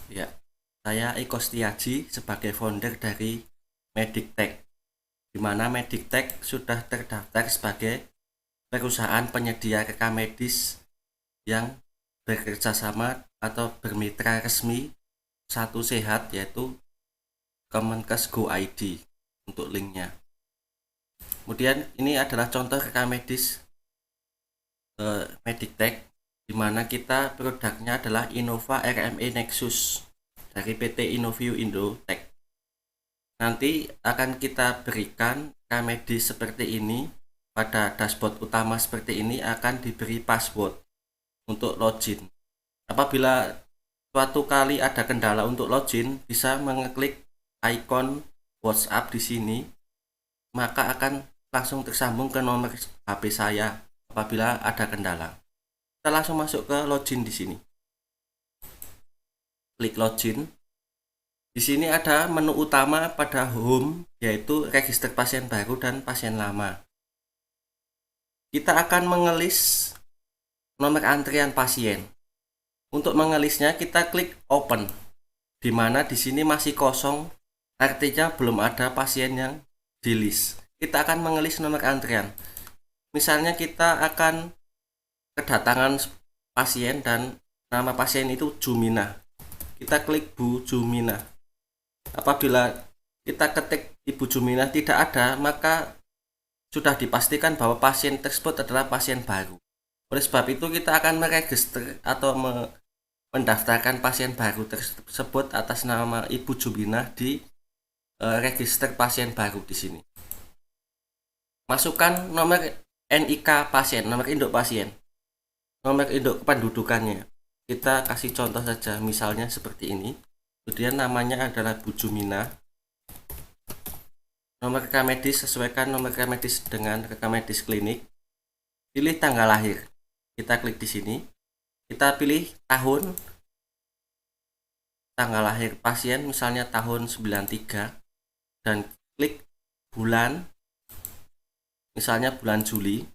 Ya, saya Eko Setiaji sebagai founder dari Medictech, di mana Medictech sudah terdaftar sebagai perusahaan penyedia rekam medis yang bekerja sama atau bermitra resmi Satu Sehat, yaitu Kemenkes Go ID untuk linknya. Kemudian ini adalah contoh rekam medis Medictech, di mana kita produknya adalah Innova RME Nexus dari PT Innoview Indotech. Nanti akan kita berikan rekam medis seperti ini. Pada dashboard utama seperti ini akan diberi password untuk login. Apabila suatu kali ada kendala untuk login, bisa mengeklik ikon WhatsApp di sini, maka akan langsung tersambung ke nomor HP saya apabila ada kendala. Kita langsung masuk ke login di sini. Klik login. Di sini ada menu utama pada home, yaitu register pasien baru dan pasien lama. Kita akan mengelis nomor antrian pasien. Untuk mengelisnya kita klik open, di mana di sini masih kosong, artinya belum ada pasien yang di list. Kita akan mengelis nomor antrian. Misalnya kita akan kedatangan pasien dan nama pasien itu Jumina. Kita klik Bu Jumina. Apabila kita ketik Ibu Jumina tidak ada, maka sudah dipastikan bahwa pasien tersebut adalah pasien baru. Oleh sebab itu kita akan meregister atau mendaftarkan pasien baru tersebut atas nama Ibu Jumina di register pasien baru di sini. Masukkan nomor NIK pasien, nomor induk pasien, nomor induk kependudukannya. Kita kasih contoh saja, misalnya seperti ini. Kemudian namanya adalah Bu Jumina. Nomor rekam medis, sesuaikan nomor rekam medis dengan rekam medis klinik. Pilih tanggal lahir. Kita klik di sini. Kita pilih tahun, tanggal lahir pasien, misalnya tahun 93, dan klik bulan, misalnya bulan Juli,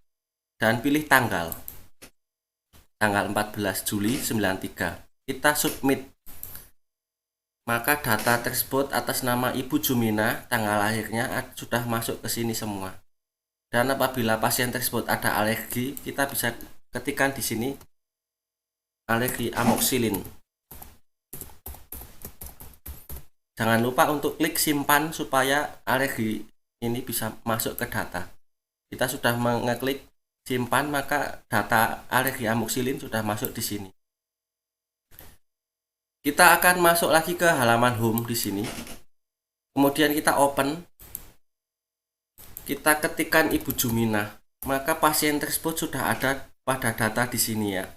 dan pilih tanggal 14 Juli 93. Kita submit. Maka data tersebut atas nama Ibu Jumina, tanggal lahirnya sudah masuk ke sini semua. Dan apabila pasien tersebut ada alergi, kita bisa ketikkan di sini alergi amoxilin. Jangan lupa untuk klik simpan supaya alergi ini bisa masuk ke data. Kita sudah mengeklik simpan, maka data alergi amoxilin sudah masuk di sini. Kita akan masuk lagi ke halaman home di sini. Kemudian kita open. Kita ketikkan Ibu Jumina, maka pasien tersebut sudah ada pada data di sini ya.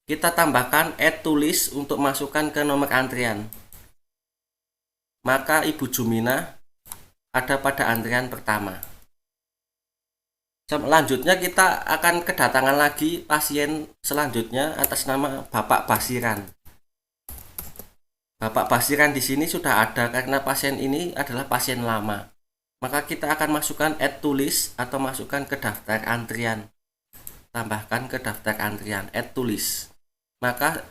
Kita tambahkan add tulis untuk masukkan ke nomor antrian. Maka Ibu Jumina ada pada antrian pertama. Selanjutnya kita akan kedatangan lagi pasien selanjutnya atas nama Bapak Basiran. Bapak Basiran di sini sudah ada karena pasien ini adalah pasien lama. Maka kita akan masukkan add tulis atau masukkan ke daftar antrian. Tambahkan ke daftar antrian add tulis. Maka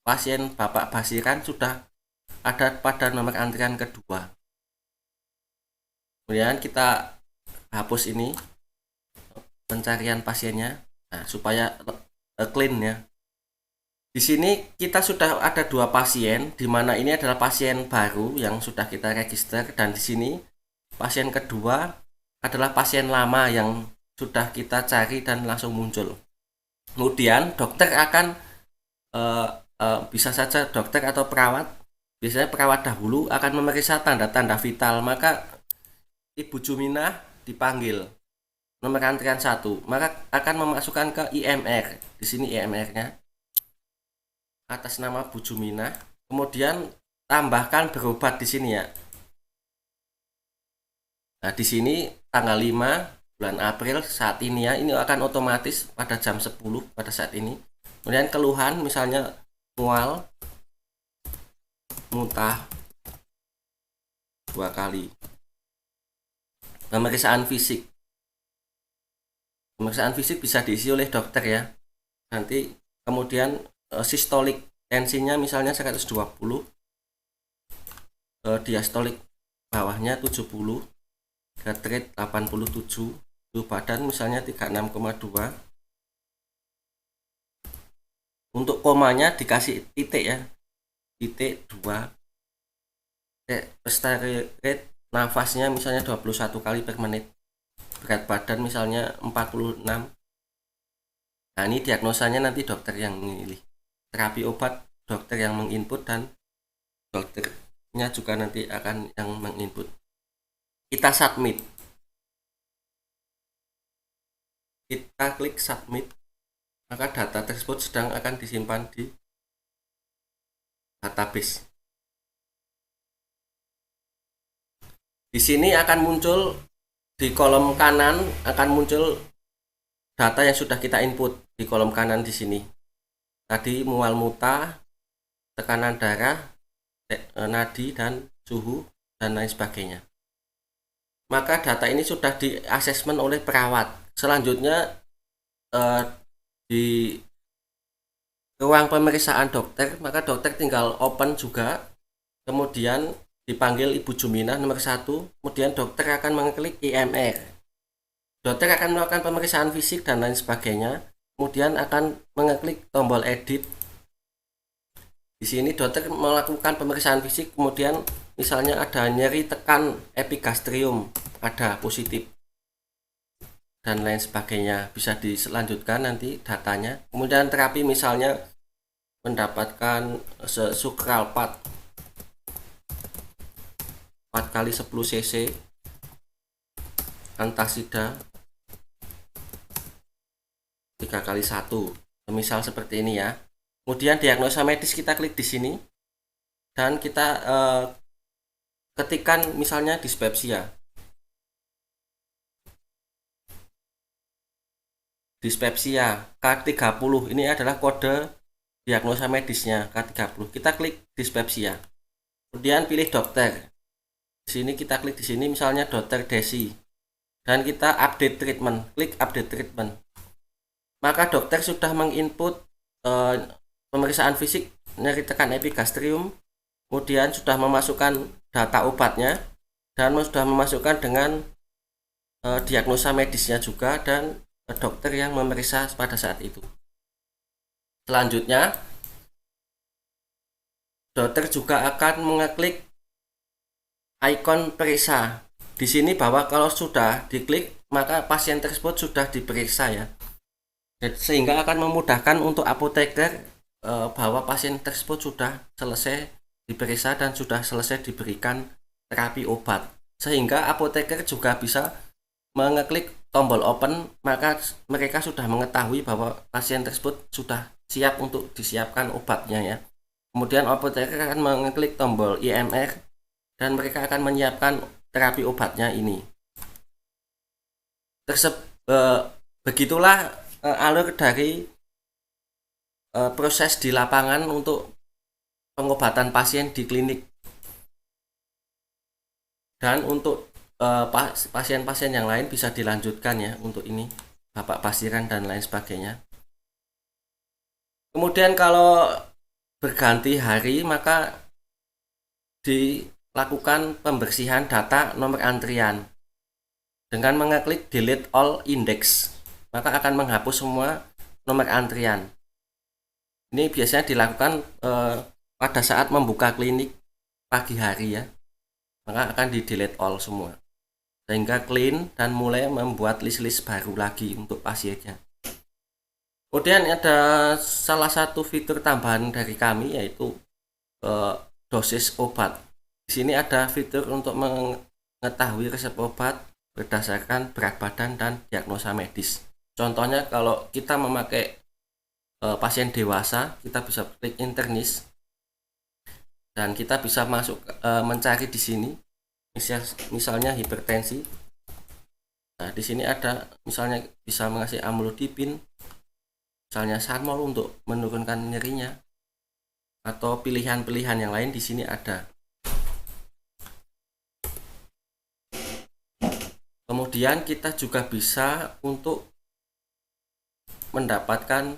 pasien Bapak Basiran sudah ada pada nomor antrian kedua. Kemudian kita hapus ini pencarian pasiennya, nah, supaya clean ya. Di sini kita sudah ada dua pasien, di mana ini adalah pasien baru yang sudah kita register, dan di sini pasien kedua adalah pasien lama yang sudah kita cari dan langsung muncul. Kemudian dokter akan bisa saja dokter atau perawat, biasanya perawat dahulu akan memeriksa tanda-tanda vital, maka Ibu Jumina dipanggil nomor antrian 1, maka akan memasukkan ke IMR. Di sini IMR-nya atas nama Bu Jumina. Kemudian tambahkan berobat di sini ya. Nah, di sini tanggal 5 bulan April saat ini ya, ini akan otomatis pada jam 10 pada saat ini. Kemudian keluhan misalnya mual, muntah 2 kali. Pemeriksaan fisik. Pemeriksaan fisik bisa diisi oleh dokter ya. Nanti kemudian sistolik tensinya misalnya 120, diastolik bawahnya 70, heart rate 87, suhu badan misalnya 36,2. Untuk komanya dikasih titik ya, titik 2. Respiratory rate, nafasnya misalnya 21 kali per menit. Berat badan misalnya 46. Nah, ini diagnosanya nanti dokter yang memilih. Terapi obat dokter yang menginput dan dokternya juga nanti akan yang menginput. Kita submit. Kita klik submit, maka data tersebut sedang akan disimpan di database. Di sini akan muncul di kolom kanan, akan muncul data yang sudah kita input di kolom kanan di sini. Tadi mual muntah, tekanan darah, nadi dan suhu dan lain sebagainya. Maka data ini sudah di asesmen oleh perawat. Selanjutnya di ruang pemeriksaan dokter, maka dokter tinggal open juga, kemudian dipanggil Ibu Juminah nomor 1, kemudian dokter akan mengklik IMR. Dokter akan melakukan pemeriksaan fisik dan lain sebagainya, kemudian akan mengklik tombol edit. Di sini dokter melakukan pemeriksaan fisik, kemudian misalnya ada nyeri tekan epigastrium, ada positif dan lain sebagainya, bisa diselanjutkan nanti datanya. Kemudian terapi misalnya mendapatkan sukralpat 4 kali 10 cc, antasida 3 kali 1, misal seperti ini ya. Kemudian diagnosa medis kita klik di sini dan kita ketikkan misalnya dispepsia. Dispepsia K30, ini adalah kode diagnosa medisnya K30. Kita klik dispepsia. Kemudian pilih dokter. Di sini kita klik di sini misalnya dokter Desi. Dan kita update treatment, klik update treatment. Maka dokter sudah menginput pemeriksaan fisik nyeri tekan epigastrium, kemudian sudah memasukkan data obatnya dan sudah memasukkan dengan diagnosa medisnya juga dan dokter yang memeriksa pada saat itu. Selanjutnya, dokter juga akan mengeklik ikon periksa. Di sini bahwa kalau sudah diklik, maka pasien tersebut sudah diperiksa ya. Sehingga akan memudahkan untuk apoteker bahwa pasien tersebut sudah selesai diperiksa dan sudah selesai diberikan terapi obat. Sehingga apoteker juga bisa mengeklik tombol open, maka mereka sudah mengetahui bahwa pasien tersebut sudah siap untuk disiapkan obatnya ya. Kemudian apoteker akan mengeklik tombol IMR dan mereka akan menyiapkan terapi obatnya ini. Begitulah alur dari proses di lapangan untuk pengobatan pasien di klinik. Dan untuk pasien-pasien yang lain bisa dilanjutkan ya untuk ini, Bapak Pasiran dan lain sebagainya. Kemudian kalau berganti hari, maka dilakukan pembersihan data nomor antrian dengan mengeklik delete all index, maka akan menghapus semua nomor antrian. Ini biasanya dilakukan pada saat membuka klinik pagi hari ya, maka akan di delete all semua sehingga clean dan mulai membuat list-list baru lagi untuk pasiennya. Kemudian ada salah satu fitur tambahan dari kami yaitu dosis obat. Di sini ada fitur untuk mengetahui resep obat berdasarkan berat badan dan diagnosa medis. Contohnya kalau kita memakai pasien dewasa, kita bisa klik internis dan kita bisa masuk mencari di sini misalnya hipertensi. Nah, di sini ada misalnya bisa mengasih amlodipin, misalnya Sarmol untuk menurunkan nyerinya, atau pilihan-pilihan yang lain di sini ada. Kemudian kita juga bisa untuk mendapatkan